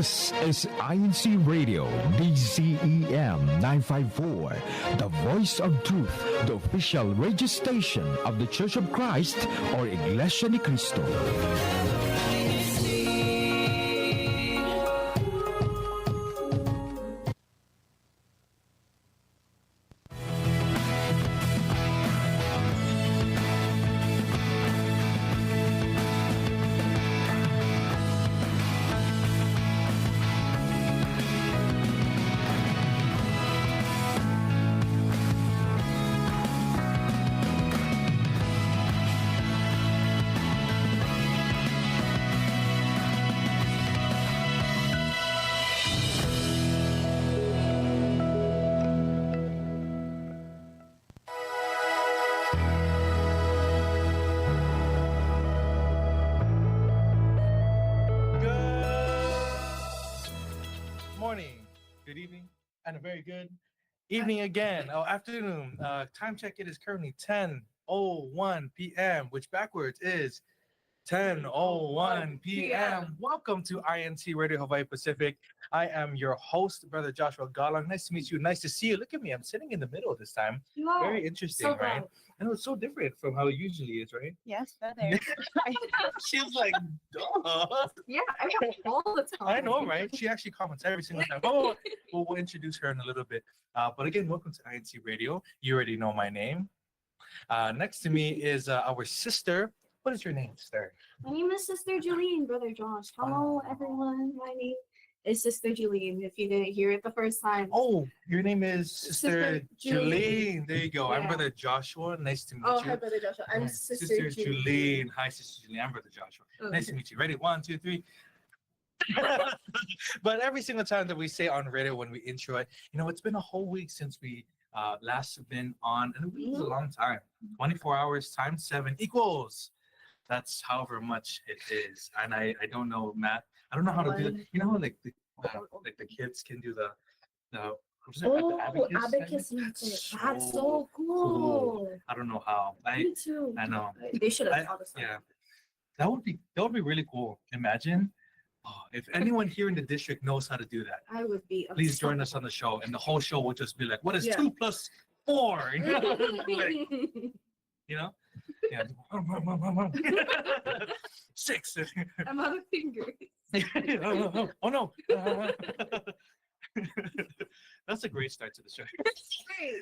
This is INCRadio DCEM 954, the voice of truth, the official radio station of the Church of Christ or Iglesianicristo. Good evening, and a very good evening again. Oh, afternoon. Time check, it is currently 10:01 p.m., which backwards is 10:01 p.m. Welcome to INCRadio Hawaii-Pacific. I am your host, Brother Joshua Galang. Nice to meet you. Nice to see you. Look at me. I'm sitting in the middle this time. Very interesting, so right? I know it's so different from how it usually is, right? Yes, better. She's like, duh. Yeah, I know all the time. I know, right? She actually comments every single time. Oh, we'll introduce her in a little bit. But again, welcome to INCRadio. You already know my name. Next to me is our sister. What is your name, sister? My name is Sister Julene, Brother Josh. Hello, everyone. My name is Sister Julene, if you didn't hear it the first time. Oh, your name is Sister Julene. There you go. Yeah. I'm Brother Joshua. Nice to meet you. Oh, hi, Brother Joshua. I'm Sister Julene. Hi, Sister Julene. I'm Brother Joshua. Okay. Nice to meet you. Ready? 1, 2, 3. But every single time that we say on radio when we intro it, it's been a whole week since we last been on, and a week is a long time. 24 hours times 7 equals. That's however much it is. And I don't know, Matt. I don't know how to do that. You know how like the kids can do the abacus method. That's so cool. I don't know how. Me too. I know. They should have taught us that. Yeah. That would be really cool. Imagine if anyone here in the district knows how to do that. I would be upset. Please join us on the show, and the whole show will just be like, what is 2 plus 4? Yeah. 6. I'm out of fingers. Oh no. That's a great start to the show.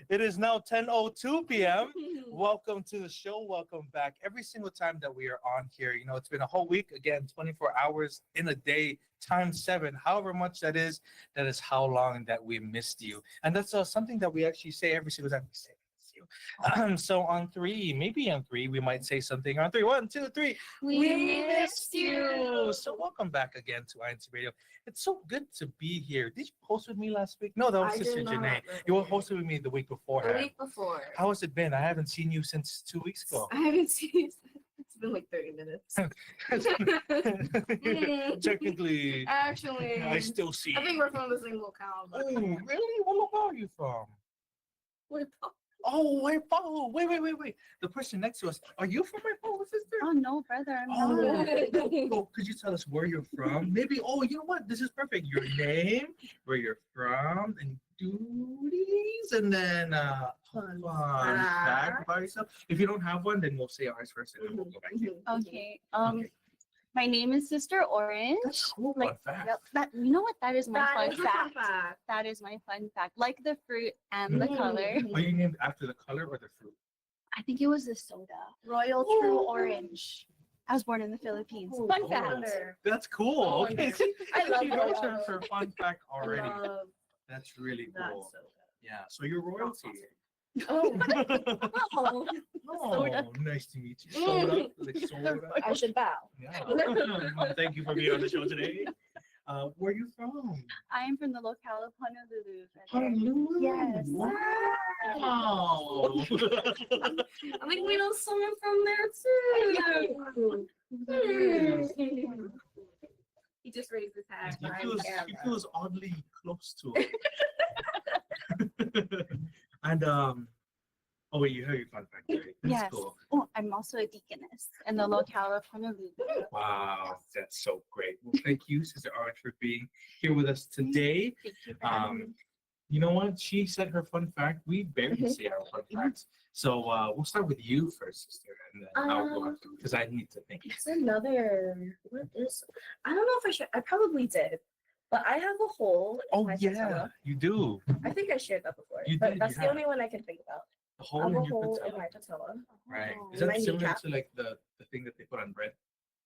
It is now 10:02 p.m. Welcome to the show. Welcome back. Every single time that we are on here, it's been a whole week. Again, 24 hours in a day times 7. However much that is how long that we missed you. And that's something that we actually say every single time we say. So on 3, we might say something on 3. 1, 2, 3. We missed you. So welcome back again to INCRadio. It's so good to be here. Did you host with me last week? No, that was Sister Janae. You were hosted with me the week before. The week before. How has it been? I haven't seen you since 2 weeks ago. I haven't seen you. It's been like 30 minutes. Technically. Actually. I still see you. I think we're from the same locale. Oh, really? What locale are you from? Waipahu. Oh, Waipahu. Wait. The person next to us. Are you from Waipahu, sister? Oh, no, brother. I'm not. Could you tell us where you're from? Maybe, you know what? This is perfect. Your name, where you're from, and duties, and then fun fact about yourself. If you don't have one, then we'll say ours first, and then we'll go back to you. Okay. My name is Sister Orange. That's cool. Like, fun fact. That, you know what? That is my fun fact. fact. That is my fun fact. Like the fruit and the color. Are you named after the color or the fruit? I think it was the soda. Royal True Orange. I was born in the Philippines. Fun fact. That's cool. Okay. I love you know her for fun fact already. That's really cool. Soda. Yeah. So you're royalty. Oh. Oh, nice to meet you. Soda. Like soda. I should bow. Yeah. Thank you for being on the show today. Where are you from? I am from the locale of Honolulu. Honolulu? Yes. Wow. I think we know someone from there too. He just raised his hand. He feels oddly close to it. And Oh wait, you have your fun fact. Right? That's Yes. cool. Oh, I'm also a deaconess in the locale of Honolulu. Wow, that's so great. Well, thank you, Sister Orange, for being here with us today. Thank you for having me. You know what? She said her fun fact. We barely say our fun facts. So we'll start with you first, sister, and then I'll go after because I need to think. It's another. What is? I don't know if I should. I probably did, but I have a hole. In Oh my yeah, patella. you do. I think I shared that before. You but did, that's you the have. only one I can think about. The I hole have in a your hole in patella. my patella. Right. Oh. Is that My similar kneecap. to like the thing that they put on bread?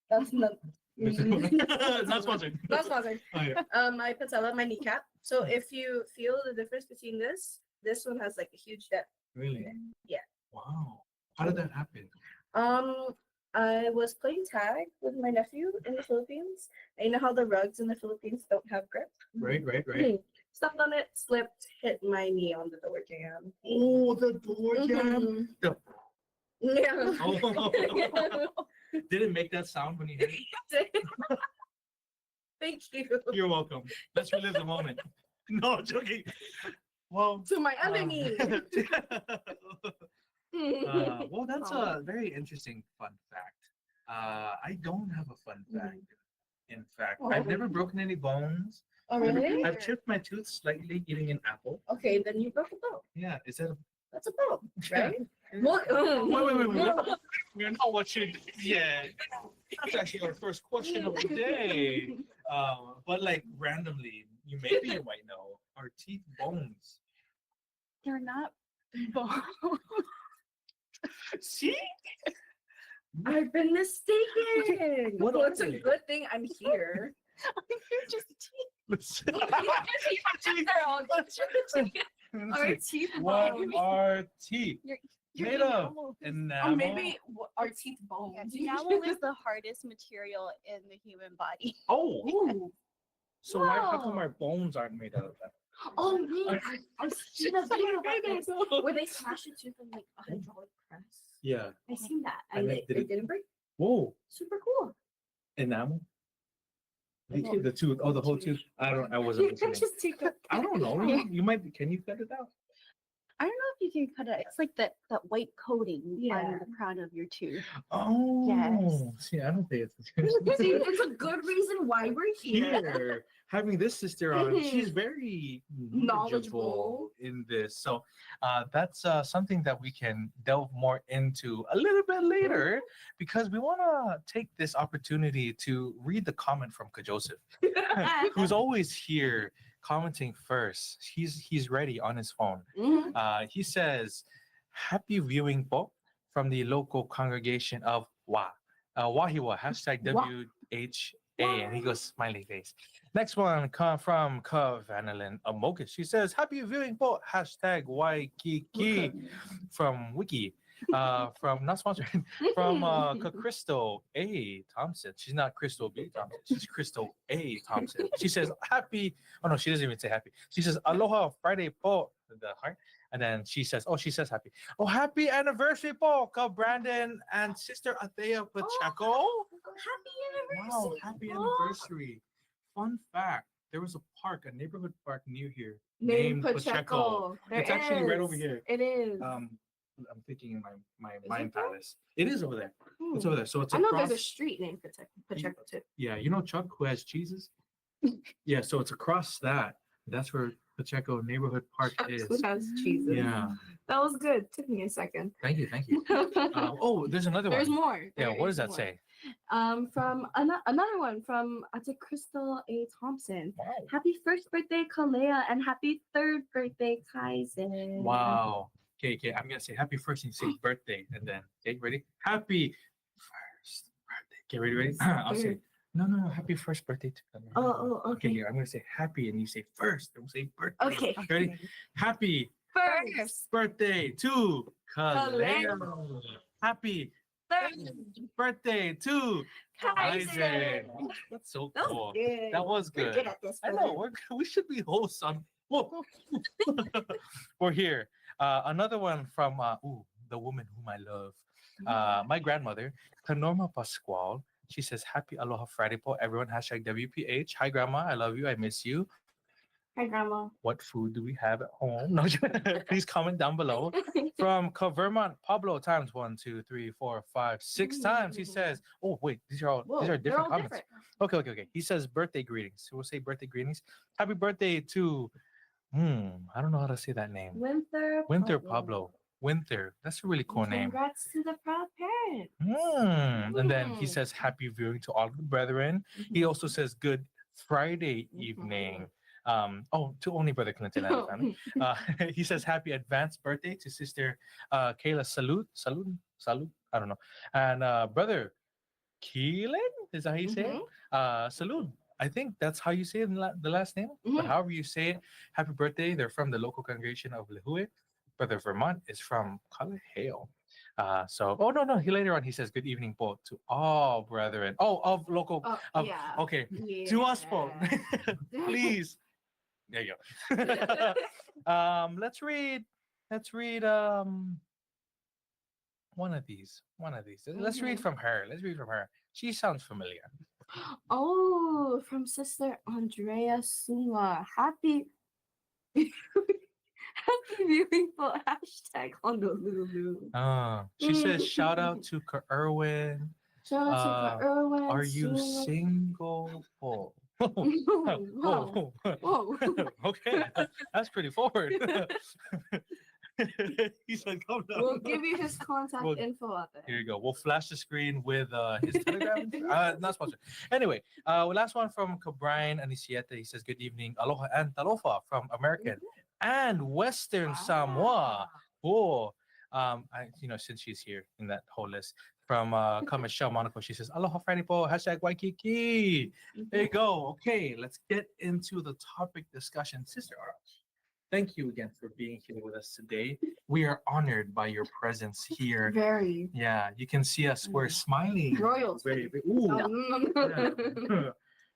That's not. Not sponsored. Not sponsored. Oh, yeah. My patella, my kneecap. So if you feel the difference between this one has like a huge depth. Really? Yeah. Wow. How did that happen? I was playing tag with my nephew in the Philippines. And you know how the rugs in the Philippines don't have grip? Right. Stepped on it, slipped, hit my knee on the door jam. Oh, the door jam. The- Yeah. Oh. Did it make that sound when you hit it? Thank you. You're welcome. Let's relive the moment. No, I'm joking. Well, To my other knee. Well, that's a very interesting fun fact. I don't have a fun fact. In fact, I've never broken any bones. Oh, really? I've chipped my tooth slightly eating an apple. Okay, then you broke a bone. Yeah, is that a... That's a bone, right? Wait. We're not watching yet. That's actually our first question of the day. But like randomly, maybe you might know, are teeth bones? They're not bones. See? I've been mistaken. What Well, are it's a they? good thing I'm here. You're just teeth. Our teeth What bones. are teeth? Your Made of enamel. Or enamel. maybe our teeth bones. Yeah, enamel is the hardest material in the human body. Oh, Ooh. so why, how come our bones aren't made out of that? Oh, man. I've seen a video about this where they smash a tooth in like a hydraulic press. Yeah. I seen that. And And it did it it- didn't break. Whoa, Super cool. enamel. Oh. The tooth. Oh, the whole tooth. I wasn't listening. Just take a I don't know. You might. Can you cut it out? I don't know if you can cut it. It's like that white coating Yeah. on the crown of your tooth. Oh. Yes. See, I don't think See, it's it's a good reason why we're here. here. Having this sister on, she's very knowledgeable Knowledgeable. in this. So that's something that we can delve more into a little bit later because we want to take this opportunity to read the comment from Kajoseph, who's always here commenting first. He's ready on his phone. Mhm. He says, "Happy viewing po from the local congregation of Wahiwa, hashtag Wa- WHA," and he goes smiley face. Next one come from Vanillin Amoka. She says, "Happy viewing po, hashtag Waikiki," from Wiki. From not sponsored, from Crystal A. Thompson. She's not Crystal B. Thompson. She's Crystal A. Thompson. She says, "Happy." Oh no, she doesn't even say happy. She says, "Aloha Friday po," the heart, and then she says, "Oh, she says happy. Oh, happy anniversary po, ka Brandon and Sister Athea Pacheco." Happy anniversary. Wow, happy anniversary! Fun fact: there was a park, a neighborhood park near here Named Pacheco. It's actually right over here. It is. I'm thinking in my Is mind it there? palace. It is over there. It's Hmm. over there. So it's I know across. there's a street named Pacheco too. Yeah, you know Chuck who has cheeses. Yeah, so it's across that. That's where Pacheco Neighborhood Park is. Who has cheeses? Yeah. That was good. Took me a second. Thank you. Oh, there's another There's one. more. Yeah, There what does is that more. say? From another one from Ate Crystal A. Thompson. Wow. Happy first birthday, Kalea, and happy third birthday, Kaizen. Wow. Okay. I'm gonna say happy first and you say birthday, and then okay, ready? Happy first birthday. Okay, ready? I'll say no. Happy first birthday to them. Oh, Okay, okay. here I'm gonna say happy, and you say first. I'm say birthday. Okay. Ready? Happy First birthday to Kaleo. Kaleo. Happy third birthday to Kaizen. Kaizen. That's so That was cool. good. That was We're good. good at this. I know we should be hosts on. Whoa. We're here. Another one from the woman whom I love. My grandmother, Kanorma Pascual. She says, "Happy Aloha Friday po, everyone. Hashtag WPH. Hi, Grandma. I love you. I miss you." Hi, Grandma. What food do we have at home? No, please comment down below. From Vermont, Pablo times 1, 2, 3, 4, 5, 6 times. He says, "Oh wait, these are They're different all comments." different. Okay. He says birthday greetings. So we'll say birthday greetings. Happy birthday to I don't know how to say that name. Winter Pablo. Winter. That's a really cool name. Congrats to the proud parent. And then he says happy viewing to all of the brethren. He also says good Friday evening. To only Brother Clinton and the family. He says happy advanced birthday to Sister Kayla. Salute. I don't know. And Brother Keelan, is that how you say it? Salute. I think that's how you say it in the last name. But however you say it, happy birthday. They're from the local congregation of Lihue. Brother Vermont is from Kalaheo. No. He later on he says good evening po to all brethren. Of local. Yeah. Okay. To us po. Please. There you go. Let's read one of these. Let's read from her. She sounds familiar. Oh, from Sister Andrea Suma. Happy viewing for #Honolulu. She says shout out to Erwin. Shout out to Erwin. Are you single? Oh. Whoa. Whoa. Okay, that's pretty forward. He said, "Come down." We'll give you his contact info out there. Here you go. We'll flash the screen with his Telegram. Not sponsored. Anyway, last one from Brian Anisieta. He says, "Good evening, aloha and talofa from American and Western Samoa." Cool. Since she's here in that whole list. From Michelle Monaco, she says, "Aloha Franny po, #Waikiki." There you go. Okay, let's get into the topic discussion. Sister Arash, thank you again for being here with us today. We are honored by your presence here. Very. Yeah, you can see us. We're smiling. Royals. Ooh.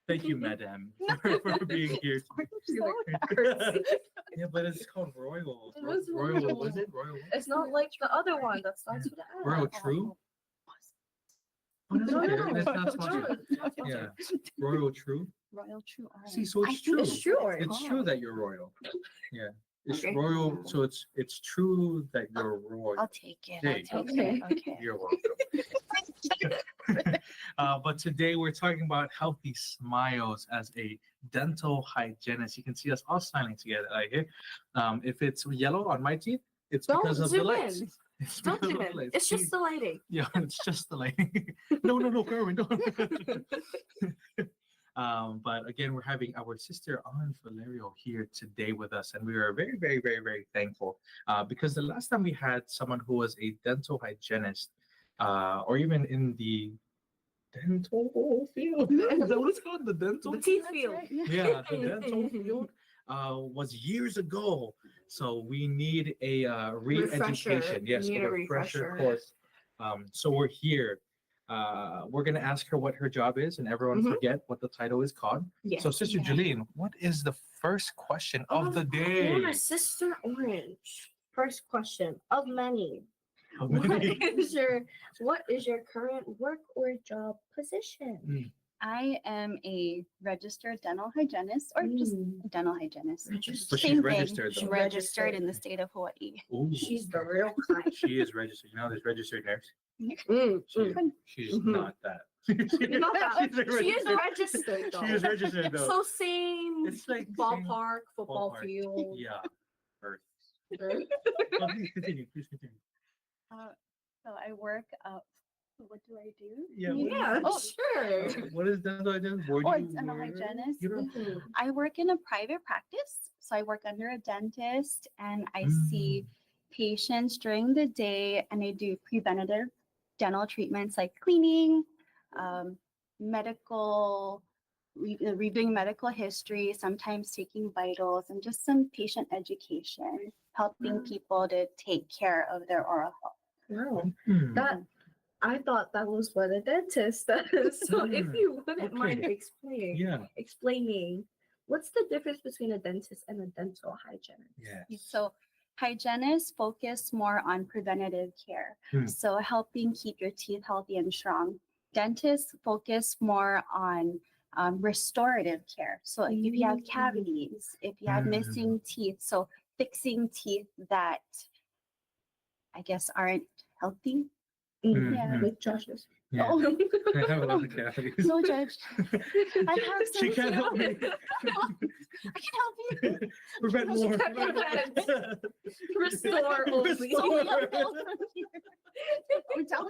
Thank you, Madame, for being here. Yeah, but it's called Royal. It was Royal. Was it Royal? It's not like the other one that starts with an Royal True? Oh, that's okay. It's not sponsored. Yeah. Royal True. Royal True Orange. See, so it's true. It's true. It's true that you're royal. Yeah. It's Okay. royal, so it's true that you're royal. I'll take it. There you I'll go. take it. Okay. You're welcome. But today we're talking about healthy smiles as a dental hygienist. You can see us all smiling together right here. If it's yellow on my teeth, it's Don't because of the zoom lights. in. It's Don't because zoom of the in. lights. It's just the lighting. Yeah, it's just the lighting. No, Carmen, don't. But again, we're having our sister Ann Valerio here today with us, and we are very, very, very, very thankful because the last time we had someone who was a dental hygienist, or even in the dental field, is that what it's called? The dental The teeth field. Yeah, the dental field was years ago. So we need a re-education. Yes, We need a a refresher refresher. course. So we're here. We're gonna ask her what her job is, and everyone forget what the title is called. Yes. So, Sister Jeline, what is the first question of the day? Yeah, Sister Orange. First question of many. How many? What is your current work or job position? I am a registered dental hygienist, or just dental hygienist. But she's Same thing. registered, though. Registered in the state of Hawaii. Ooh, She's the real kind. she is registered. You know, there's registered nurse. She's Mhm. not that. Not that. She's a She is registered- registered though. She is registered though. So same It's like ballpark, football ballpark. field. Yeah. Earth. Earth. Oh, please continue. So I work what do I do? Yeah. Yeah, Oh, sure. What is dental hygienist? Where do Oh, you it's dental work? hygienist. You don't- Mhm. I work in a private practice. So I work under a dentist and I see patients during the day, and I do preventative dental treatments like cleaning, medical, reviewing medical history, sometimes taking vitals, and just some patient education, helping people to take care of their oral health. Wow. Hmm. That I thought that was what a dentist does. So if you wouldn't mind Okay. explaining, what's the difference between a dentist and a dental hygienist? Yeah. So hygienists focus more on preventative care. So helping keep your teeth healthy and strong. Dentists focus more on restorative care. So like if you have cavities, if you have missing teeth, so fixing teeth that I guess aren't healthy. Yeah. Like Josh's. Yeah. Oh, I have a lot of cavities. no judge. I have some. She can't too. help me. I can help you. Prevent more. Restore only. Restore. I'm telling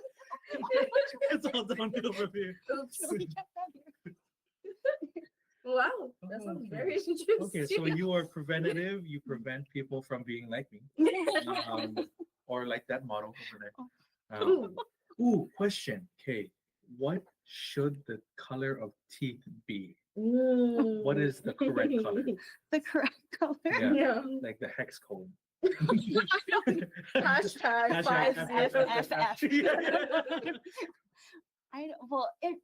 It's all downhill from here. Oops. you. Wow, that sounds Okay. very interesting. Okay, so you are preventative. You prevent people from being like me, or like that model over there. Question. Okay, what should the color of teeth be? What is the correct color? The correct color. Yeah, Yeah. like the hex code. Hashtag 5FFF. Well, it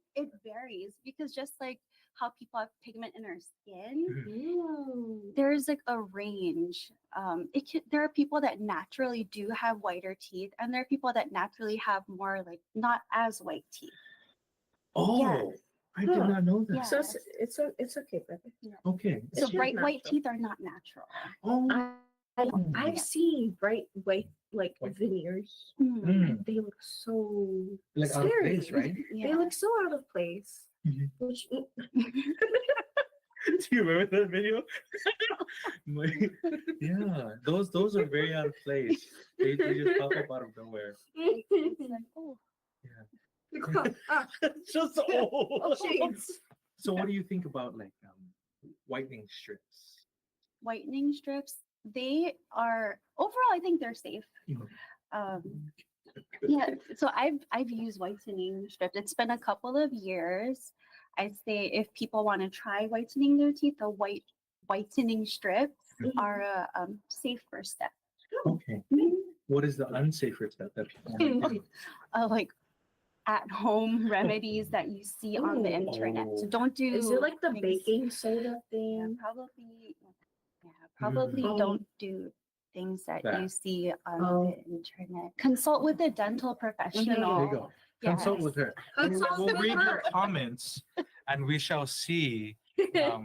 varies because just like how people have pigment in their skin, there's like a range. There are people that naturally do have whiter teeth, and there are people that naturally have more like not as white teeth. Oh, Yes. I did not know that. Yeah. So it's okay, brother. Okay. It's So just bright white natural. teeth are not natural. Oh, I've seen bright white like White. veneers. Mm. And they look so like out of scary. place, right? Yeah. They look so out of place. Mhm. Which Do you remember that video? Yeah, those are very out of place. They just pop up out of nowhere. It's like, oh, Just Oh, shades. So what do you think about like whitening strips? whitening strips. They are overall, I think they're safe. Mhm. Yeah, so I've used whitening strips. It's been a couple of years. I'd say if people want to try whitening their teeth, the whitening strips are a safe first step. Okay. What is the unsafer step that people might do? Like at-home remedies that you see on the internet. So don't do. Is it like the things- baking soda Yeah, thing? probably Mm. don't do things that That. you see on Oh. the internet. Consult with a dental professional. There you go. Consult Yes. with her. Consult We'll with read her. your comments and we shall see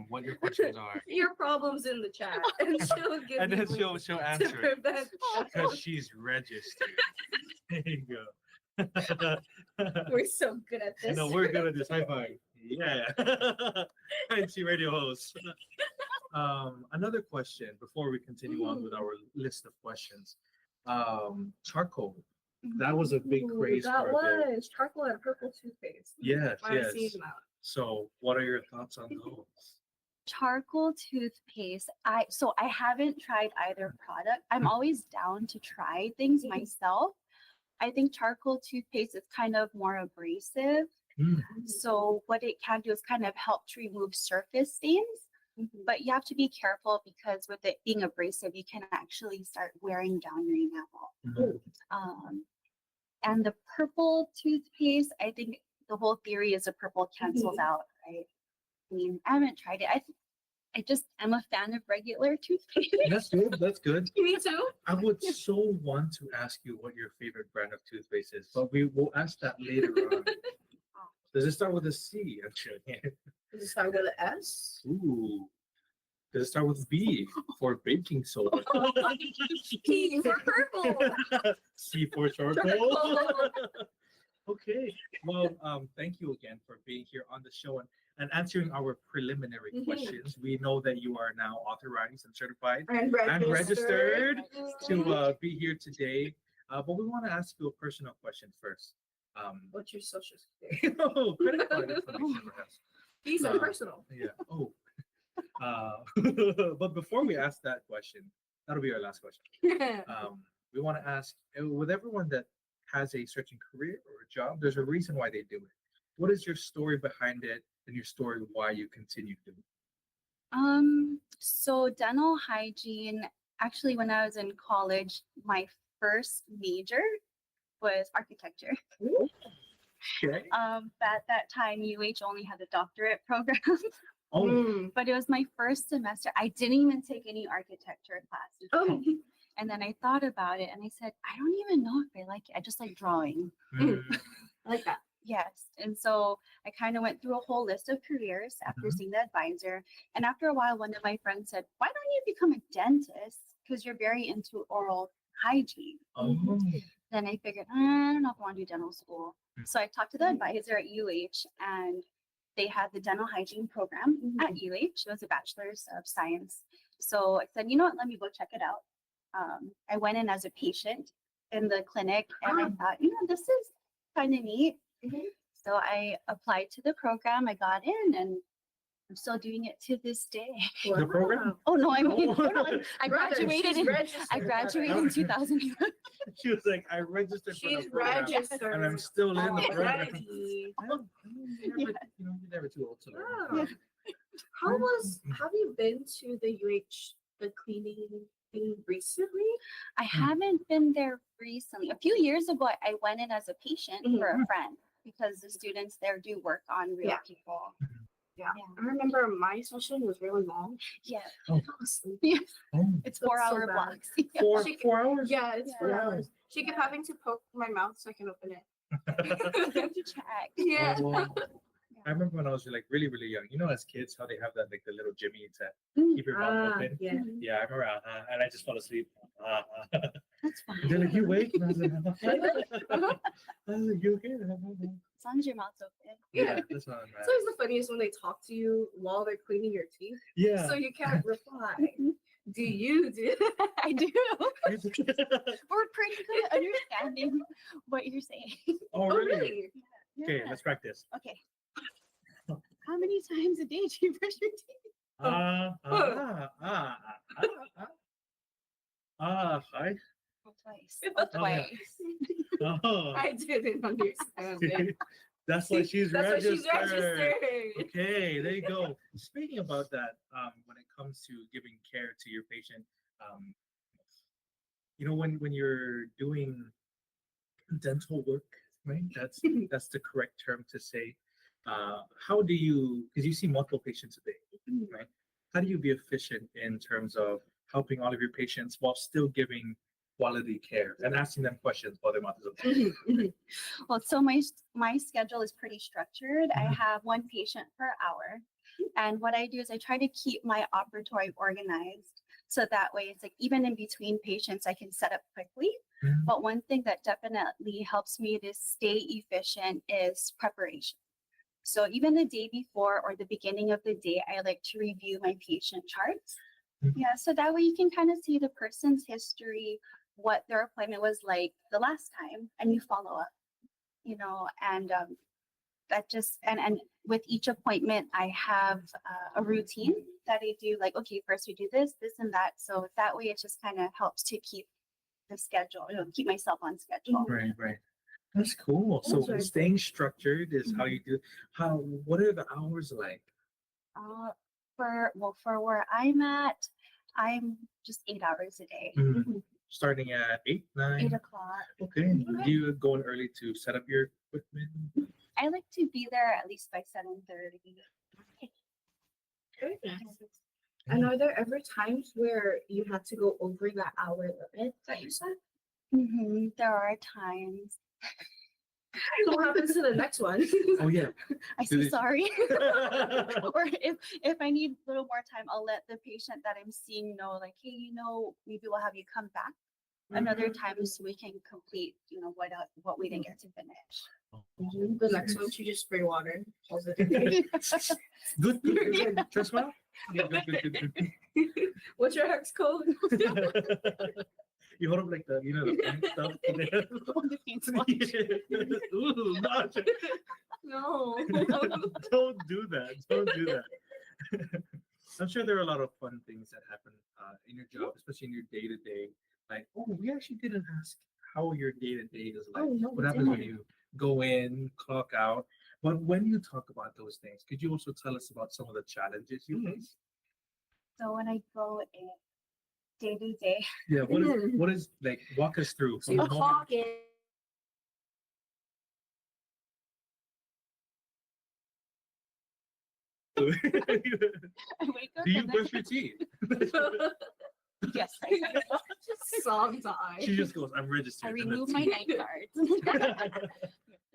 what your questions are. Your problems in the chat, and she'll give And you then links she'll to answer it prevent. because she's registered. There you go. We're so good at this. No, we're good at this. High five. Yeah. INCRadio host. Another question before we continue on with our list of questions. Charcoal. That was a big Ooh, craze that for a bit. was charcoal and purple toothpaste. Yes, I've yes. seen that. So what are your thoughts on those? Charcoal toothpaste. I haven't tried either product. I'm always down to try things myself. I think charcoal toothpaste is kind of more abrasive. Mm. So what it can do is kind of help to remove surface stains. But you have to be careful because with it being abrasive, you can actually start wearing down your enamel. Mhm. And the purple toothpaste, I think the whole theory is a purple cancels out, right? I mean, I haven't tried it. I'm a fan of regular toothpaste. That's good. That's good. Me too. I would so want to ask you what your favorite brand of toothpaste is, but we will ask that later on. Does it start with a C? Actually. Does it start with an S? Ooh. Does it start with B for baking soda? P for purple. C for charcoal. Okay. Well, thank you again for being here on the show and answering our preliminary Mhm. questions. We know that you are now authorized and certified And and registered. registered to be here today. But we want to ask you a personal question first. What's your social security? Oh, credit card information, perhaps. These are Uh, personal. Yeah. Oh. But before we ask that question, that'll be our last question. We want to ask with everyone that has a certain career or a job, there's a reason why they do it. What is your story behind it and your story why you continue to do it? So dental hygiene, actually when I was in college, my first major was architecture. Okay. At that time, UH only had a doctorate program, Oh, Mm. but it was my first semester. I didn't even take any architecture classes. Oh. And then I thought about it and I said, I don't even know if I like it. I just like drawing. mm, I like that. Yes. And so I kind of went through a whole list of careers after Mhm. seeing the advisor. And after a while, one of my friends said, why don't you become a dentist? Because you're very into oral hygiene. Oh. Then I figured, I don't know if I want to do dental school. Mm. So I talked to the advisor at UH, and they had the dental hygiene program at UH. It was a bachelor's of science. So I said, you know what, let me go check it out. I went in as a patient in the clinic, and I thought, this is kind of neat. So I applied to the program. I got in, and I'm still doing it to this day. The program? Oh no, I mean, Oh. I graduated in 2000. She was like, I registered for She's the program, registered. and I'm still in the program. Alrighty. You're never too old to learn. Oh. Have you been to the UH, the cleaning thing recently? I haven't been there recently. A few years ago, I went in as a patient for a friend because the students there do work on real Yeah. people. Yeah. I remember my session was really long. Yeah, I fell asleep. Oh. it's That's so 4-hour bad. blocks. Four, She- 4 hours? Yeah, it's 4 Wow. hours. She kept having to poke my mouth so I can open it. You have to check. Yeah. Oh. I remember when I was like really, really young. You know, as kids, how they have that like the little Jimmy to keep your mouth open. Yeah. Yeah, I remember, and I just fell asleep. That's fine. They're like, you wake? And I was like, I was like, you okay? As long as your mouth's open. Yeah, that's not It's always the funniest when they talk to you while they're cleaning your teeth. Yeah. So you can't reply. Do you do? I do. We're pretty good at understanding what you're saying. Oh, really? Okay, Yeah. let's practice. Okay. How many times a day do you brush your teeth? Hi. Twice. Oh, Twice. Oh. I didn't understand it. That's why she's That's why she's registered. registered. Okay, there you go. Speaking about that, when it comes to giving care to your patient, when you're doing dental work, right? That's the correct term to say. How do you, because you see multiple patients a day, right? How do you be efficient in terms of helping all of your patients while still giving quality care and asking them questions while their mouth is open? Well, so my schedule is pretty structured. I have one patient per hour. And what I do is I try to keep my operatory organized. So that way it's like even in between patients, I can set up quickly. Mhm. But one thing that definitely helps me to stay efficient is preparation. So even the day before or the beginning of the day, I like to review my patient charts. Mhm. Yeah, so that way you can kind of see the person's history, what their appointment was like the last time, and you follow up, and that just, and with each appointment, I have a routine that I do, like, okay, first we do this, this, and that. So that way it just kind of helps to keep the schedule, keep myself on schedule. Right, right. That's cool. So That's very staying structured is how you do. What are the hours like? For where I'm at, I'm just 8 hours a day. Starting at 8, 9? 8 o'clock. Okay. Do you go in early to set up your equipment? I like to be there at least by 7:30. Very nice. And are there ever times where you had to go over that hour limit that you said? There are times. So what happens to the next one? Oh yeah. I Do say they- sorry. Or if I need a little more time, I'll let the patient that I'm seeing know, like, hey, maybe we'll have you come back another time so we can complete, what we didn't get to finish. The next one, she just spray water. Good. Trust me. Good. What's your hex code? You hold up like the pink stuff. The paint swatch. Ooh, not. No. Don't do that. Don't do that. I'm sure there are a lot of fun things that happen in your job, especially in your day to day. Like, we actually didn't ask how your day to day is like. Oh, no, What we happens when didn't. you go in, clock out? But when you talk about those things, could you also tell us about some of the challenges you face? So when I go in day to day, Yeah. What is like? Walk us through. So you from the moment- clock in. I wake up Do you and brush your teeth? yes, I do. Sometimes. She just goes, I'm registered. I and remove that's my it." night guards.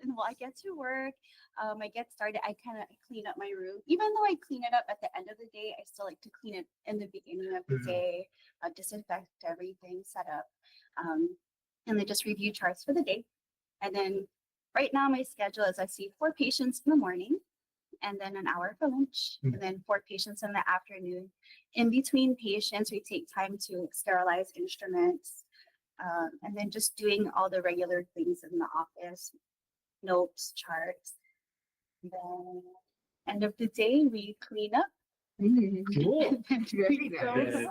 and well, I get to work. I get started. I kind of clean up my room. Even though I clean it up at the end of the day, I still like to clean it in the beginning of the day, disinfect everything, set up, and then just review charts for the day. And then right now my schedule is I see 4 patients in the morning, and then an hour for lunch, and then 4 patients in the afternoon. In between patients, we take time to sterilize instruments, and then just doing all the regular things in the office, notes, charts. And then end of the day, we clean up. Cool. And then we nice.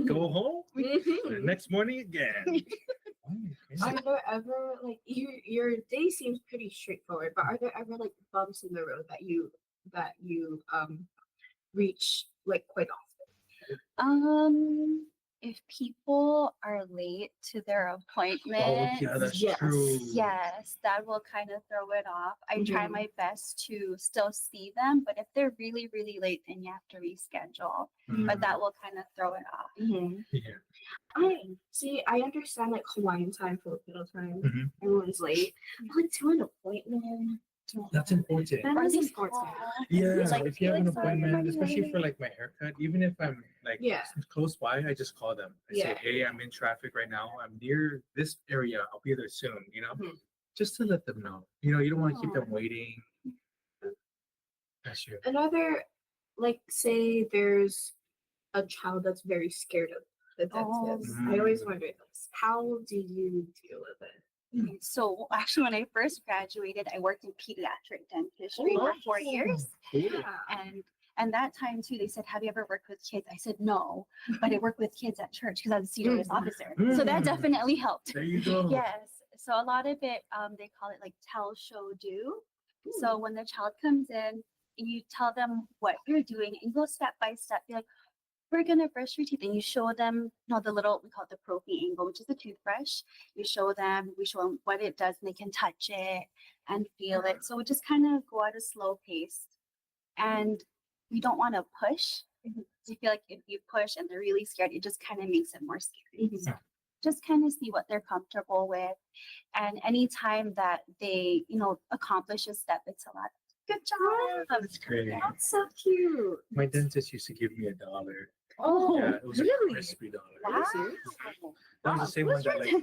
Go home. The next morning again. Are there ever like your day seems pretty straightforward, but are there ever like bumps in the road that you reach like quite often? If people are late to their appointments, that's yes. true. yes, that will kind of throw it off. I try my best to still see them, but if they're really, really late, then you have to reschedule. But that will kind of throw it off. Yeah. I understand like Hawaiian time, Filipino time. Everyone's late. But like to an appointment. That's important. That is important. Yeah, Like, if you have an like, appointment, sorry, especially for like my haircut, even if I'm like Yeah. close by, I just call them. I say, Yeah. hey, I'm in traffic right now. I'm near this area. I'll be there soon, just to let them know. You don't want to keep them waiting. That's true. And are there like say there's a child that's very scared of the dentist? I always wonder this. How do you deal with it? So actually, when I first graduated, I worked in pediatric dentistry for 4 years. And that time too, they said, have you ever worked with kids? I said, no, but I worked with kids at church because I was a CWS officer. So that definitely helped. There you go. Yes. So a lot of it, they call it like tell, show, do. So when the child comes in, you tell them what you're doing and go step by step. Be like, we're going to brush your teeth. And you show them, the little, we call it the prophy angle, which is a toothbrush. We show them what it does, and they can touch it and feel it. So we just kind of go at a slow pace. And we don't want to push. I feel like if you push and they're really scared, it just kind of makes it more scary. So just kind of see what they're comfortable with. And anytime that they, accomplish a step, it's a lot. Good job. That's great. That's so cute. My dentist used to give me $1. Oh, Yeah, it was really? a crispy $1. Wow. That was the same one that like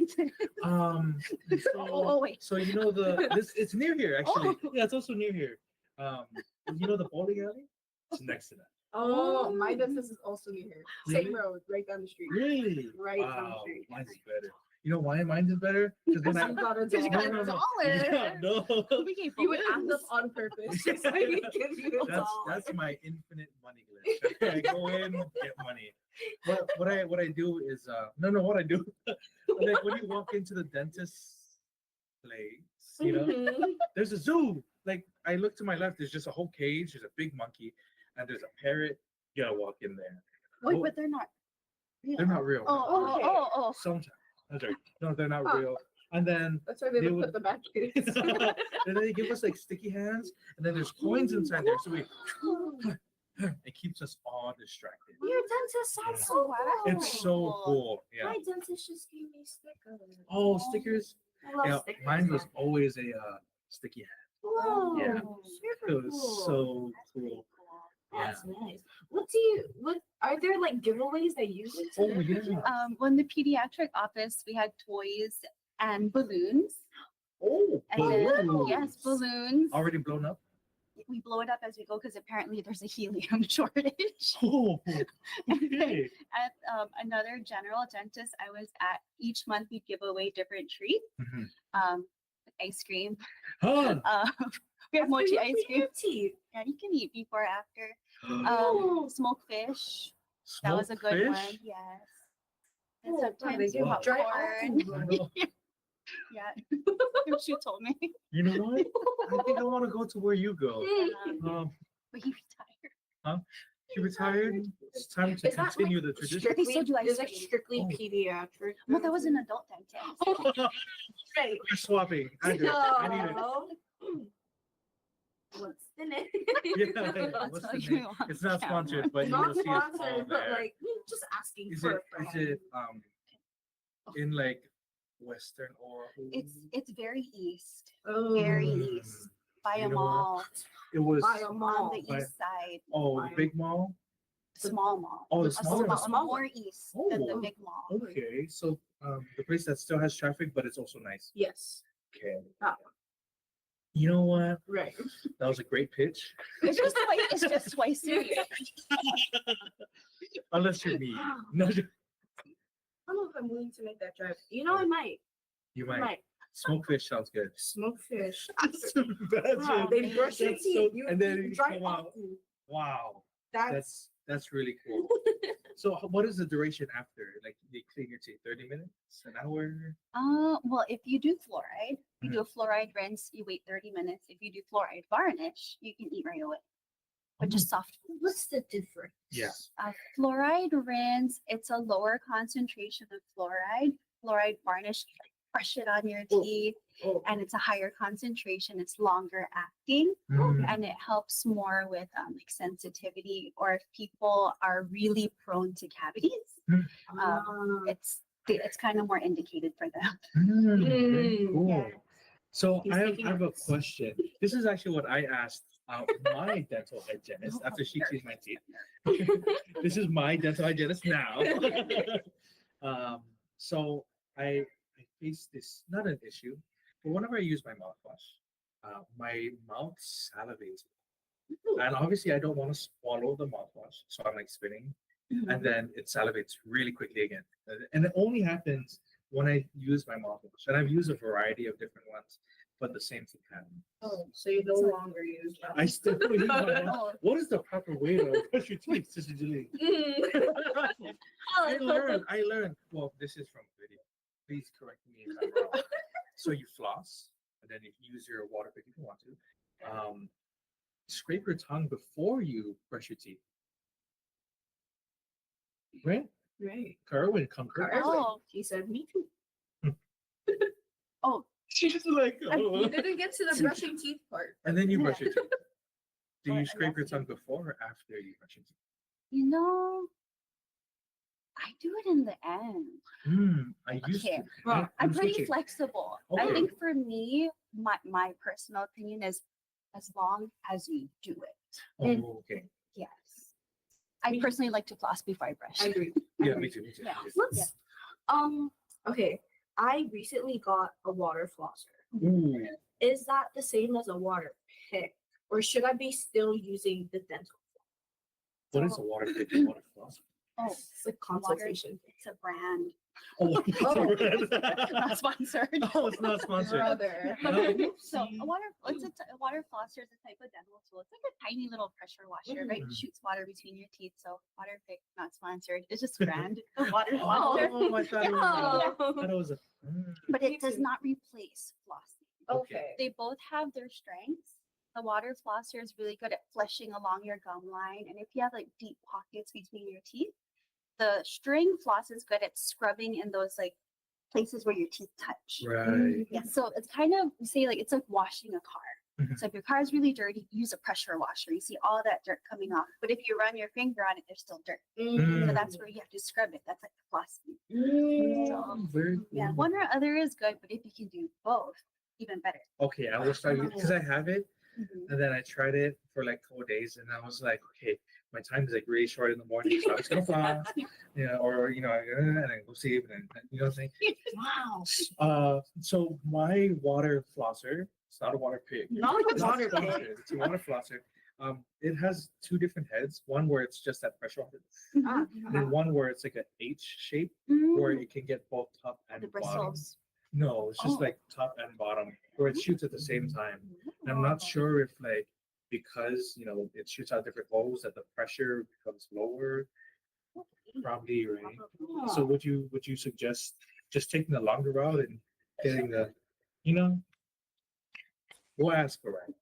Wait. So it's near here actually. Yeah, it's also near here. The bowling alley? It's next to that. Oh, my dentist is also near here. Really? Same road, right down the street. Really? Right down the Wow, street. mine's is better. You know why mine is better? Because when I You got a You got dollar. a dollar. Yeah, no. We gave You would act balloons. up on purpose just so we give you a dollar. That's my infinite money glitch. I go in, get money. What I do is what I do like when you walk into the dentist's place, there's a zoo. Like I look to my left, there's just a whole cage, there's a big monkey, and there's a parrot. You gotta walk in there. Wait, but they're not real. They're not real. Oh, okay. Oh. Sometimes. That's right. No, they're not real. And then That's why they They would would- put the back in. and then they give us like sticky hands, and then there's coins inside there. So it keeps us all distracted. Your dentist sounds Yeah. so Wow. cool. It's so cool. Yeah. My dentist just gave me stickers. Oh, stickers. I love Yeah, stickers. mine was always a sticky hand. Whoa. Yeah. Super It was cool. so cool. Yeah. That's nice. What are there like giveaways that you would Oh yeah. When the pediatric office, we had toys and balloons. Oh, And then, balloons. yes, balloons. Already blown up. We blow it up as we go because apparently there's a helium shortage. Oh, And then okay. at another general dentist I was at, each month we'd give away different treats. Mhm. Ice cream. Huh. We have mochi ice cream. Your teeth. Yeah, you can eat before, after. Oh. Smoked fish. That was a Smoked good one. fish? Yes. And Oh, sometimes they do dry popcorn. I know. Yeah. She told me. You know what? I think I want to go to where you go. But he retired. You retired. It's time to Is that, continue the tradition. They still do ice Is it cream. strictly Oh. pediatric? Well, that was an adult dentist. Right. We're swapping. I do. I need it. No. What's the name? Yeah, I'll what's tell the you name? on It's not camera. sponsored, but you Not will see it all sponsored, but there. like just asking Is for it a friend. in like Western or It's very east, Oh, very east by You a know what? mall It was by a on mall. the By- east side, the big mall. small mall. Oh, the A smaller small, mall. more east than the Oh, big mall. Okay, so the place that still has traffic, but it's also nice. Yes. Okay. That You know what? Right. That was a great pitch. It's just twice a year. Unless you're me. No, I don't know if I'm willing to make that drive. You know, I might. you I might. might. Smoked fish sounds good. Smoke fish. Imagine. They brush your That's teeth. so- You, and then you you drive come out. often. Wow. That's That's really cool. So what is the duration after? Like you clean your teeth? 30 minutes? An hour? Well, if you do fluoride, you do a fluoride rinse, you wait 30 minutes. If you do fluoride varnish, you can eat right away. But just soft food. what's the difference? Yeah. Fluoride rinse, it's a lower concentration of fluoride. Fluoride varnish, you like brush it on your Oh. teeth, Oh, and it's a higher concentration. It's longer acting, Mm. and it helps more with like sensitivity, or if people are really prone to cavities, it's kind of more indicated for them. Very Mm, cool. yeah. So He's I taking have a notes. question. This is actually what I asked my dental hygienist after she cleaned my teeth. This is my dental hygienist now. So I face this, not an issue, but whenever I use my mouthwash, my mouth salivates. And obviously I don't want to swallow the mouthwash, so I'm like spitting, and then it salivates really quickly again. And it only happens when I use my mouthwash. And I've used a variety of different ones, but the same thing happens. Oh, so you no longer use that. I still use my mouth. Oh, What is the proper way to brush your teeth, Sister Julie? I learned. Well, this is from video. Please correct me if I'm wrong. So you floss, and then you use your water pick if you want to. Scrape your tongue before you brush your teeth. Right? Right. Kerwin, come correct. Oh. He said, me too. oh, She's like, oh. You didn't get to the brushing teeth part. And then you brush your teeth. Do Well, you I scrape your guess tongue before or after you brush your teeth? you know, I do it in the end. I used Okay. to. Well, I'm pretty switching. flexible. I Okay. think for me, my personal opinion is as long as you do it. Oh, okay. Yes. I Me- personally like to floss before I brush. I agree. Yeah, me too. Me too. Yeah. me too. Let's, okay. I recently got a water flosser. Ooh. Is that the same as a water pick? Or should I be still using the dental? What is a water pick and water floss? Oh, It's a consultation. it's a brand. Oh, Not sponsored. no, it's not sponsored. Brother. So a water, a water flosser is a type of dental tool. It's like a tiny little pressure washer, right? It Mhm. shoots water between your teeth. So water pick, not sponsored. It's just brand water Oh, flosser. I thought it was, I thought it was a. But Me it does too. not replace flossing. Okay. They both have their strengths. The water flosser is really good at flushing along your gum line. And if you have like deep pockets between your teeth, the string floss is good at scrubbing in those like places where your teeth touch. Right. Yeah, so it's kind of say like it's like washing a car. Mhm. So if your car is really dirty, use a pressure washer. You see all that dirt coming off. But if you run your finger on it, there's still dirt. Mm. So that's where you have to scrub it. That's like the flossing. Very Yeah, cool. one or other is good, but if you can do both, even better. Okay, I will start because I have it, Mhm. and then I tried it for like a couple of days, and I was like, okay, my time is like really short in the morning, so I'm just gonna floss, or and then go sleep, and then you know what I'm saying. Wow. So my water flosser, it's not a water pig. Not a It's not water pick. sponsored, it's a water flosser. It has two different heads. One where it's just that pressure washer, Ah, and then one where it's like an H shape, where Mm, it can get both top and the bottom. bristles. No, it's just Oh. like top and bottom, where it shoots at the same time. And I'm not sure if like because it shoots out different holes that the pressure becomes lower. Probably, right? So would you suggest just taking the longer route and getting the we'll ask for it.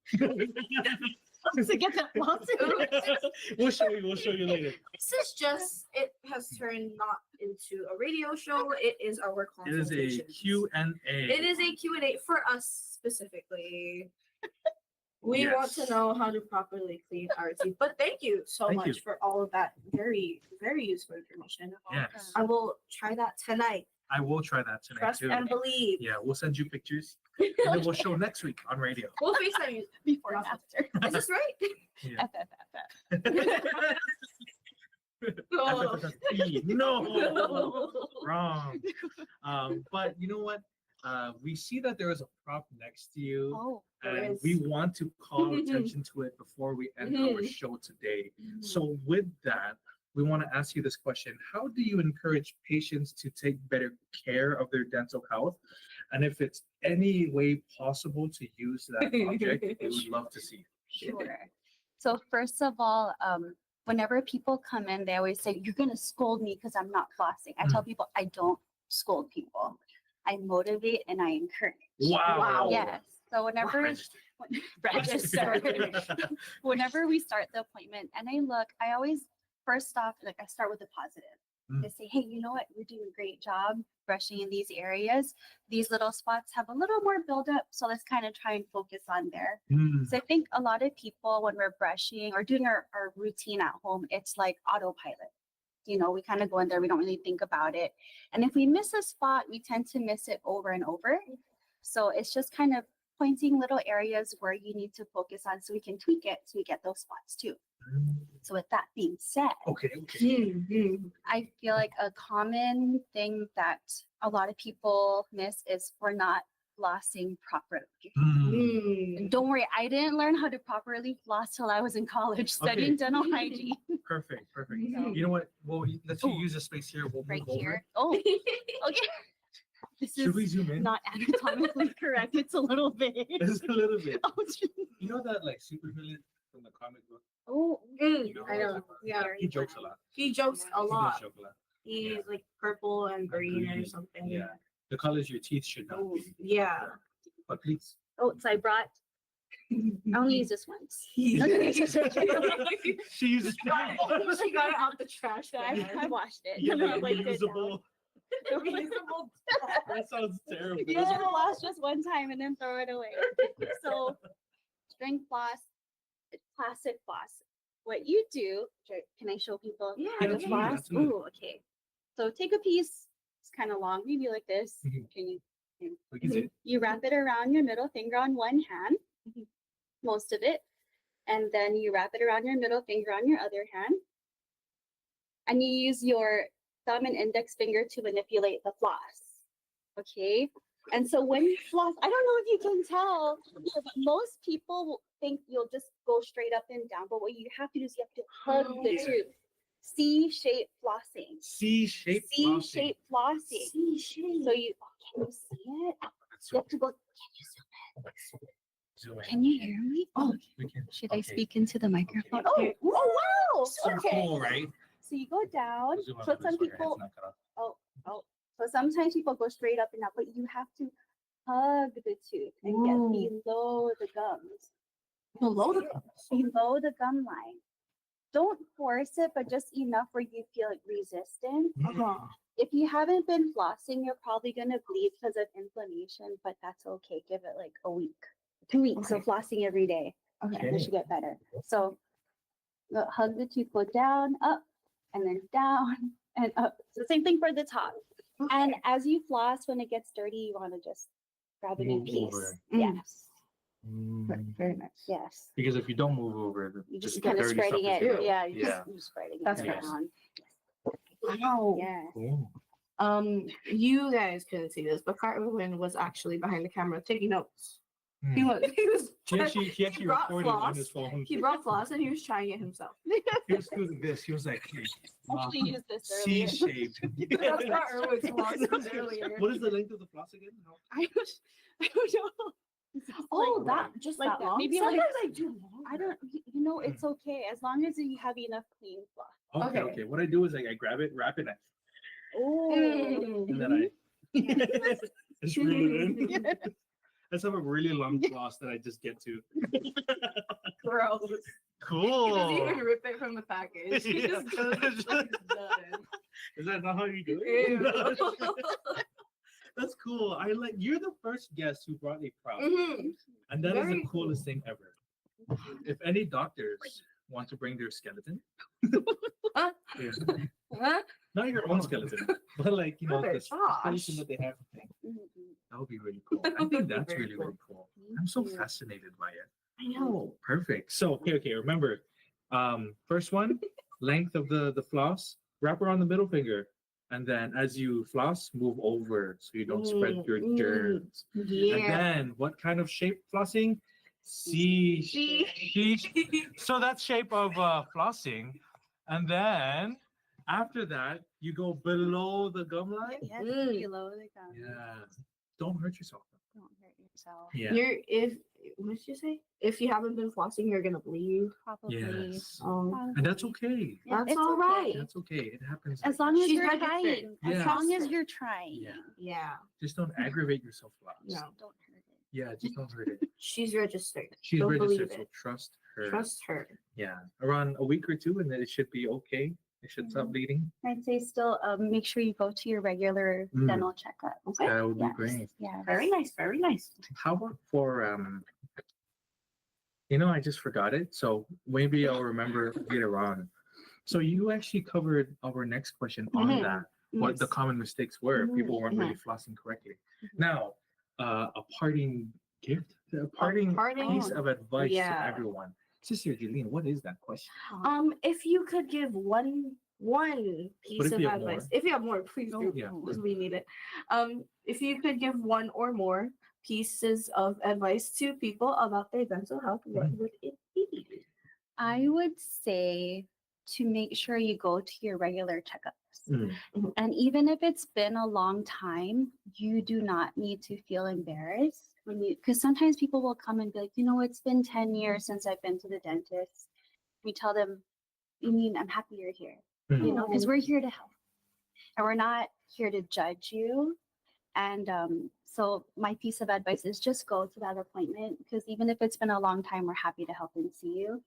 To get that lawsuit. We'll show you later. This is just, it has turned not into a radio show. It is our It is a consultation. Q&A. It is a Q&A for us specifically. We want to Yes. know how to properly clean our teeth. But thank you so Thank much you. for all of that very, very useful information. Yes. I will try that tonight. I will try that tonight Trust too. and believe. Yeah, we'll send you pictures, and then we'll show next week on radio. We'll FaceTime you. Before and after. Is this right? Yeah. FFFF. Oh. No, wrong. But you know what? We see that there is a prop next to you, Oh. and we want to call attention to it before we end our show today. So with that, we want to ask you this question. How do you encourage patients to take better care of their dental health? And if it's any way possible to use that object, we would love to see it. Sure. So first of all, whenever people come in, they always say, "You're gonna scold me because I'm not flossing." I tell people I don't scold people. I motivate and I encourage. Wow. Yes. So whenever register, whenever we start the appointment and I always first off, like I start with the positive. I say, hey, you know what? You're doing a great job brushing in these areas. These little spots have a little more buildup. So let's kind of try and focus on there. So I think a lot of people, when we're brushing or doing our routine at home, it's like autopilot. You know, we kind of go in there, we don't really think about it. And if we miss a spot, we tend to miss it over and over. So it's just kind of pointing little areas where you need to focus on so we can tweak it so we get those spots too. So with that being said, Okay. I feel like a common thing that a lot of people miss is we're not flossing properly. And don't worry, I didn't learn how to properly floss till I was in college studying dental hygiene. Perfect. You know what? Well, let's use the space here. We'll Right move over. here. Oh, okay. This Should we is zoom in? not anatomically correct. It's a little bit. Just a little bit. Oh, You know that like supervillain from the comic book? oh, You know, I know. Yeah. He jokes a lot. He jokes a He does lot. joke a lot. He's like purple and green or something. Yeah. The colors your teeth should not Oh, be. yeah. But please. oh, so I brought. I only use this once. She uses She got it out the trash. I washed it. Yeah, I wiped it down. reusable. That sounds terrible. Use your floss just one time and then throw it away. So, string floss, classic floss. What you do, can I show people Yeah, how to absolutely, floss? absolutely. Ooh, okay. So take a piece, it's kind of long, maybe like this. Mhm. Can you? We can see it. You wrap it around your middle finger on one hand, most of it, and then you wrap it around your middle finger on your other hand, and you use your thumb and index finger to manipulate the floss. Okay, and so when you floss, I don't know if you can tell, but most people will think you'll just go straight up and down, but what you have to do is you have to hug the tooth. C-shaped flossing. C-shaped C-shaped flossing. So you, can you see it? You have to go. Zoom in. Can you hear me? Oh, We can. should I Okay. speak into the microphone? Okay. Oh, wow. So Okay. cool, right? So you go down. Zoom up So a bit some so your head's people, not cut off. so sometimes people go straight up and down, but you have to hug the tooth and get below the gums. Below the gum line. Don't force it, but just enough where you feel like resistant. If you haven't been flossing, you're probably gonna bleed because of inflammation, but that's okay. Give it like a week, 2 weeks of flossing every day. And it should get better. So hug the tooth, go down, up, and then down and up. So same thing for the top. And as you floss, when it gets dirty, you want to just grab a new Move piece. over. Yes. Very nice. Yes. Because if you don't move over, You just just kind of dirty stuff spreading is it. here. Yeah. You're Yeah. just spreading That's it nice. around. Wow. Yes. Cool. You guys couldn't see this, but Cartman was actually behind the camera taking notes. He Hmm. was. He actually brought recorded on floss. his phone. He brought floss and he was trying it himself. He was doing this. He was like, hey, Actually used this earlier. C-shaped. That's not Erwin's floss earlier. What is the length of the floss again? How- I don't know. Oh, Like that just like that that. long. Maybe Sometimes like- I do long. I don't. You know, it's okay as long as you have enough clean floss. Okay, Okay. okay. What I do is like I grab it, wrap it, Oh. and then I just reel it in. I just have a really long floss that I just get to. Gross. He Cool. doesn't even rip it from the package. He Yeah. just goes it's like done. Is that not how you do it? Ew. That's cool. I like you're the first guest who brought a prop, Mhm. and that is Very the coolest thing ever. If any doctors want to bring their skeleton, Yeah. Not your own skeleton, but like Oh, the gosh. skeleton that they have. Thing. Mhm. That would be really cool. I That would think be that's very really cool. really cool. I'm so Thank you. fascinated by it. I know. Perfect. So okay. Remember, first one, length of the floss, wrap around the middle finger, and then as you floss, move over so you don't spread your germs. And Yeah. then what kind of shape flossing? C. So that's shape of flossing, and then after that you go below the gum line. Yes, Mm. below the gum. Yeah. Don't hurt yourself. Don't hurt yourself. Yeah. You're what did you say? If you haven't been flossing, you're gonna bleed. Probably. Yes. Um, And that's okay. Yeah, That's it's all right. okay. That's okay. It happens. As like long that. as She's you're registered. trying. Yeah. As long as Trust her. you're trying. Yeah. yeah. Just don't aggravate yourself, Floss. No. Don't hurt it. Yeah, just don't hurt it. She's registered. She's Don't registered, believe so it. trust her. Trust her. Yeah, around a week or two, and then it should be okay. It should stop Mhm. bleeding. I'd say still make sure you go to your regular Mm. dental checkup. Okay. That would be Yes. great. Yeah. Very nice. Very nice. How about for I just forgot it, so maybe I'll remember later on. So you actually covered our next question on Mhm. that. What the Yes. common mistakes were? Mhm, People weren't really mhm. flossing correctly. Mhm. Now, a parting gift, a parting piece Oh, of advice to yeah. everyone. Sister Jeline, what is that question? If you could give one piece if of you have advice, more? if you have more, please do. Yeah. Because we need it. If you could give one or more pieces of advice to people about their dental health, what would it be? I would say to make sure you go to your regular checkups. Mm. And even if it's been a long time, you do not need to feel embarrassed because sometimes people will come and be like, it's been 10 years since I've been to the dentist. We tell them, I'm happy you're here, Mm. because we're here to help. And we're not here to judge you. And so my piece of advice is just go to that appointment because even if it's been a long time, we're happy to help and see you.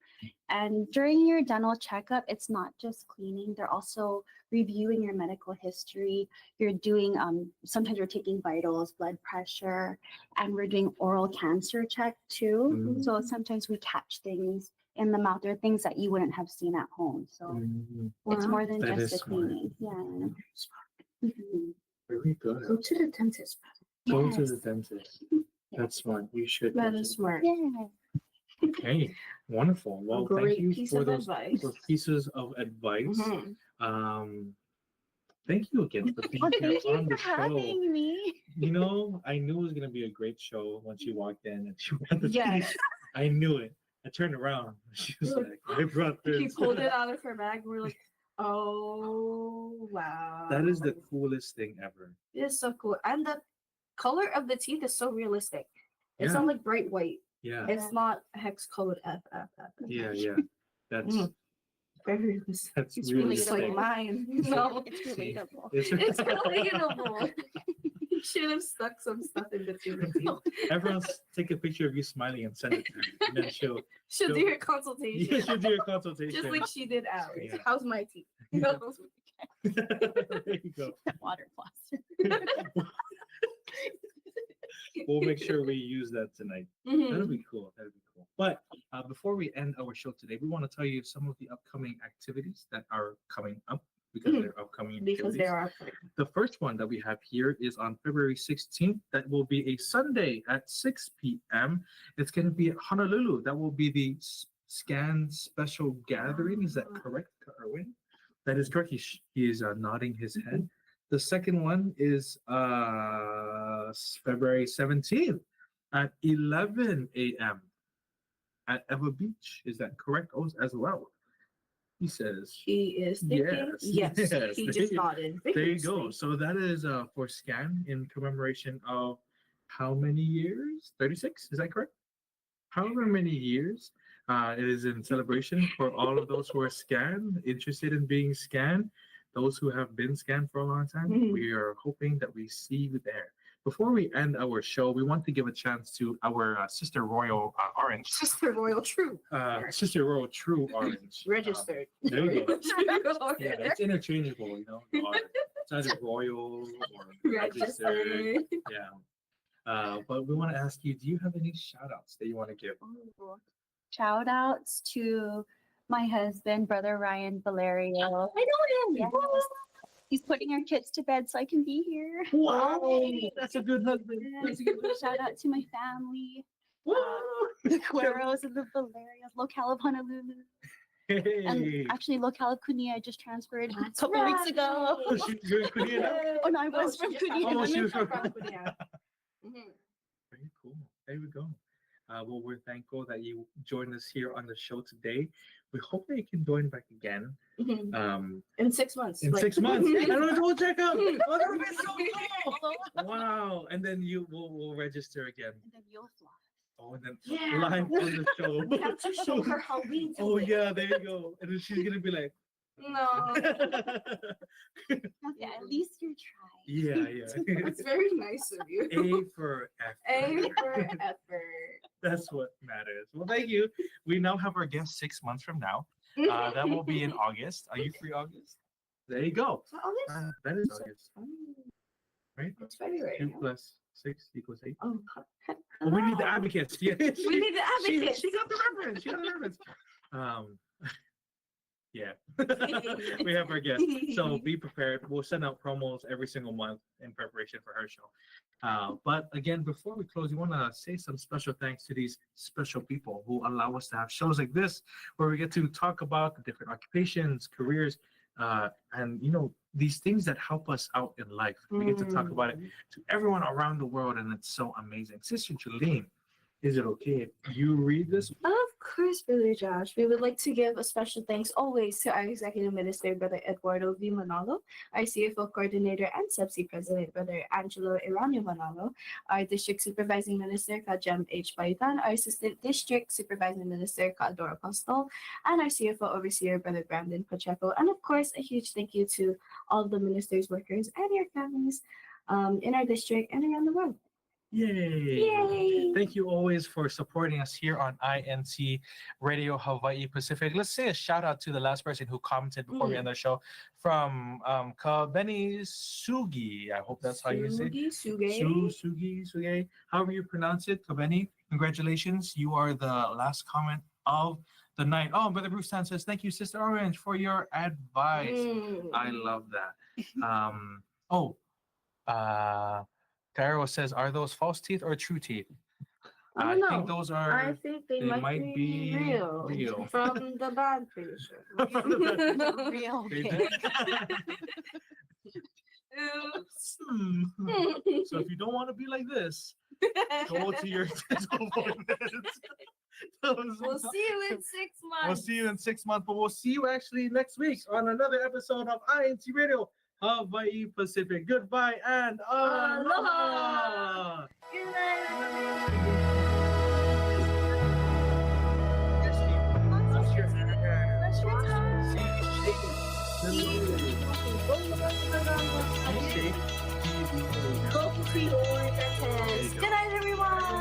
And during your dental checkup, it's not just cleaning. They're also reviewing your medical history. You're doing, sometimes we're taking vitals, blood pressure, and we're doing oral cancer check too. Mm. So sometimes we catch things in the mouth. There are things that you wouldn't have seen at home. So Mm. it's Wow. more than That just is the smart. cleaning. Yeah. Mhm. Very good. Go to the dentist. Go to Yes. the dentist. That's smart. You should. That go is to- smart. Yeah. Okay, wonderful. Well, thank Great you piece for of those advice. pieces of advice. Mhm. Thank you again for being Well, here thank you on for the show. having me. I knew it was gonna be a great show once you walked in and she brought the Yes. piece. I knew it. I turned around. She was like, I brought this. She pulled it out of her bag. We're like, oh wow. That is the coolest thing ever. It is so cool, and the color of the teeth is so realistic. It's Yeah. not like bright white. Yeah, It's not hex code FFF. yeah. That's Mm. Very realistic. that's It's really really It's like cool. mine. It's No, It's relatable. It's, it's relatable. You should have stuck some stuff in between the teeth. Everyone take a picture of you smiling and send it to her. And then she'll She'll do your consultation. you should do your consultation. Just like she did ours. Yeah. How's my teeth? there you go. Water floss. We'll make sure we use that tonight. Mhm. That'll be cool. That'll be cool. But before we end our show today, we want to tell you some of the upcoming activities that are coming up because Mhm. they're upcoming Because activities. there are. The first one that we have here is on February 16th. That will be a Sunday at 6 p.m. It's going to be at Honolulu. That will be the SCAN special gathering. Is that correct, Erwin? That is correct. He is nodding his head. The second one is February 17th at 11 a.m. at Eva Beach. Is that correct as well? He says. He is thinking. Yes, Yes. yes, He there just you- nodded. There you go. So that is for SCAN in commemoration of how many years? 36? Is that correct? However many years. It is in celebration for all of those who are scanned, interested in being scanned, those who have been scanned for a long time. Mhm. We are hoping that we see you there. Before we end our show, we want to give a chance to our Sister Royal Orange. Sister Royal True. Sister Royal True Orange. Registered. There you go. Registered. Yeah, it's interchangeable, the orange. It's either royal or registered. Registered. Yeah. But we want to ask you, do you have any shout outs that you want to give? Shout outs to my husband, brother Ryan Valerio. I know him. Yes. He's putting our kids to bed so I can be here. Wow, that's a good husband. That's a good husband. Shout out to my family, Woo! the Cueros and the Valerios, locale of Honolulu. Hey. And actually, locale of Kunia I just transferred a That's couple weeks right. ago. Oh, you're in Korea now? Oh, no, I was from Kunia. Oh, she was from Korea. Very cool. There we go. Well, we're thankful that you joined us here on the show today. We hope that you can join back again. In 6 months. In like- 6 months. And we'll check out. Oh, that would be so cool. Wow. And then we'll register again. And then you'll fly. Oh, and then Yeah. live on the show. We have to show her how we do Oh, it. yeah, there you go. And then she's going to be like, No. Yeah, at least you're trying. yeah. That's very nice of you. A for effort. A for effort. That's what matters. Well, thank you. We now have our guest 6 months from now. That will be in August. Are you free August? There you go. That is August, right? It's February right 2 now. plus 6 equals 8. Oh, Oh, we need the advocates. Yeah, we need the advocates. She got the reference. She got the reference. Yeah. We have our guest. So be prepared. We'll send out promos every single month in preparation for her show. But again, before we close, we want to say some special thanks to these special people who allow us to have shows like this, where we get to talk about the different occupations, careers, and these things that help us out in life. We get to talk about it to everyone around the world, and it's so amazing. Sister Jolene, is it okay if you read this? Of course, Brother Josh. We would like to give a special thanks always to our Executive Minister, Brother Eduardo V. Manalo, our CFO Coordinator and CEBSI President, Brother Angelo Iranio Manalo, our District Supervising Minister, Kajem H. Baitan, our Assistant District Supervising Minister, Kadora Costal, and our CFO Overseer, Brother Brandon Pacheco. And of course, a huge thank you to all the ministers, workers, and your families in our district and around the world. Yay! Yay! Thank you always for supporting us here on INCRadio Hawaii-Pacific. Let's say a shout out to the last person who commented before we end the show from Kabeni Sugi. I hope that's how you say it. Sugi. However you pronounce it, Kabeni. Congratulations. You are the last comment of the night. Oh, Brother Bruce Tan says, thank you, Sister Orange, for your advice. I love that. Taro says, are those false teeth or true teeth? I don't think know. those are. I think they might be real. From the band, pretty sure. Real. They Okay. did. So if you don't want to be like this, go to your dental appointment. We'll see you in 6 months. We'll see you in 6 months, but we'll see you actually next week on another episode of INCRadio Hawaii-Pacific. Goodbye and aloha. Good night. Good night, everyone.